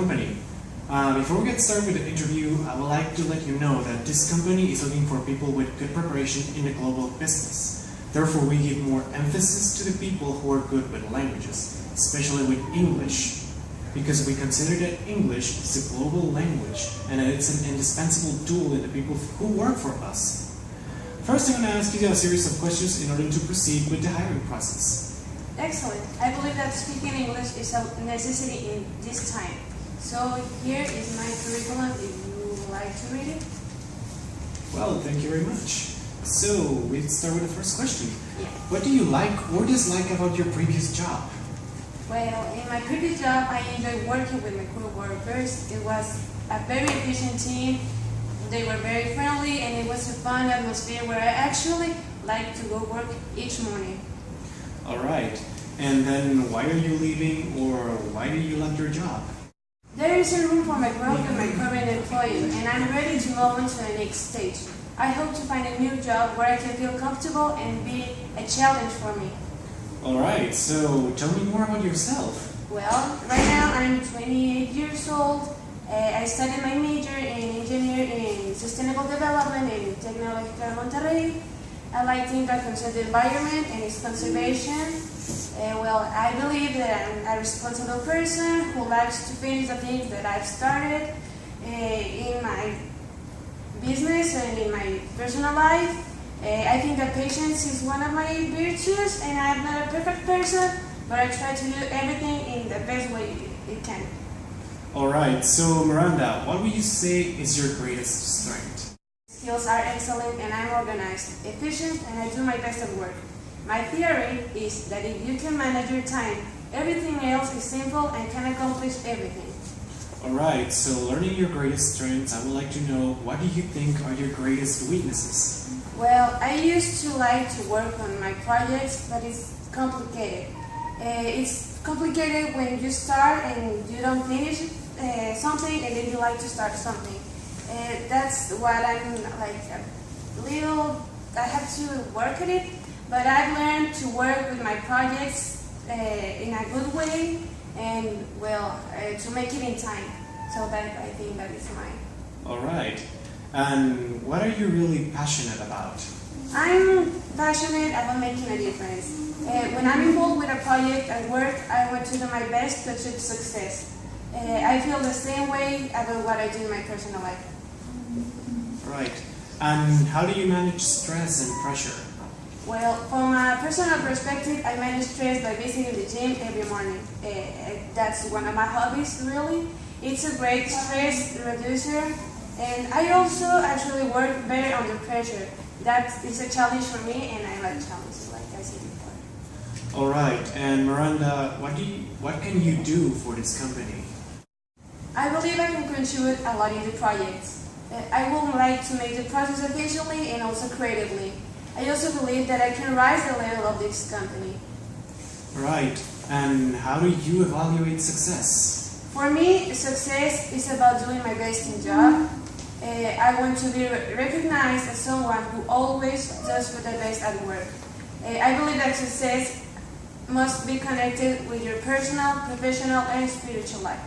company. Before we get started with the interview, I would like to let you know that this company is looking for people with good preparation in the global business. Therefore, we give more emphasis to the people who are good with languages, especially with English, because we consider that English is a global language and it's an indispensable tool in the people who work for us. First, I'm going to ask you a series of questions in order to proceed with the hiring process. Excellent. I believe that speaking English is a necessity in this time. So here is my curriculum if you would like to read it. Well, thank you very much. So, let's start with the first question. Yeah. What do you like or dislike about your previous job? Well, in my previous job, I enjoyed working with my co-workers. It was a very efficient team. They were very friendly, and it was a fun atmosphere where I actually liked to go work each morning. All right. And then why are you leaving, or why do you like your job? There isn't room for my growth in my current employer, and I'm ready to move on to the next stage. I hope to find a new job where I can feel comfortable and be a challenge for me. All right. So tell me more about yourself. Well, right now I'm 28 years old. I studied my major in engineering in sustainable development in Tecnológica Monterrey. I like things that concern the environment and its conservation. Well, I believe that I'm a responsible person who likes to finish the things that I've started in my business and in my personal life. I think that patience is one of my virtues, and I'm not a perfect person, but I try to do everything in the best way it can. All right. So Miranda, what would you say is your greatest strength? Skills are excellent, and I'm organized, efficient, and I do my best at work. My theory is that if you can manage your time, everything else is simple and can accomplish everything. All right. So learning your greatest strengths, I would like to know, what do you think are your greatest weaknesses? Well, I used to like to work on my projects, but it's complicated. It's complicated when you start and you don't finish something, and then you like to start something. That's what I'm like a little, I have to work at it, but I've learned to work with my projects in a good way and, well, to make it in time. So that I think that is mine. All right. And what are you really passionate about? I'm passionate about making a difference. When I'm involved with a project at work, I want to do my best to achieve success. I feel the same way about what I do in my personal life. Right. And how do you manage stress and pressure? Well, from a personal perspective, I manage stress by visiting the gym every morning. That's one of my hobbies, really. It's a great stress reducer. And I also actually work better under pressure. That is a challenge for me, and I like challenges, like I said before. All right. And Miranda, what can you do for this company? I believe I can contribute a lot in the projects. I would like to make the process efficiently and also creatively. I also believe that I can rise the level of this company. Right. And how do you evaluate success? For me, success is about doing my best in job. I want to be recognized as someone who always does the best at work. I believe that success must be connected with your personal, professional, and spiritual life.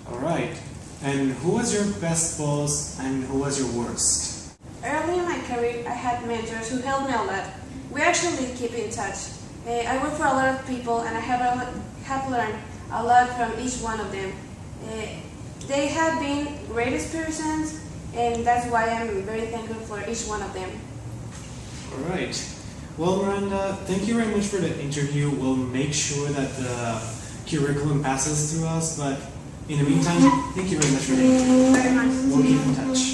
All right. And who was your best boss and who was your worst? Early in my career, I had mentors who helped me a lot. We actually keep in touch. I work for a lot of people, and I have learned a lot from each one of them. They have been great persons, and that's why I'm very thankful for each one of them. All right. Well, Miranda, thank you very much for the interview. We'll make sure that the curriculum passes through us, but in the meantime, thank you very much for the interview. Very much. We'll keep in touch.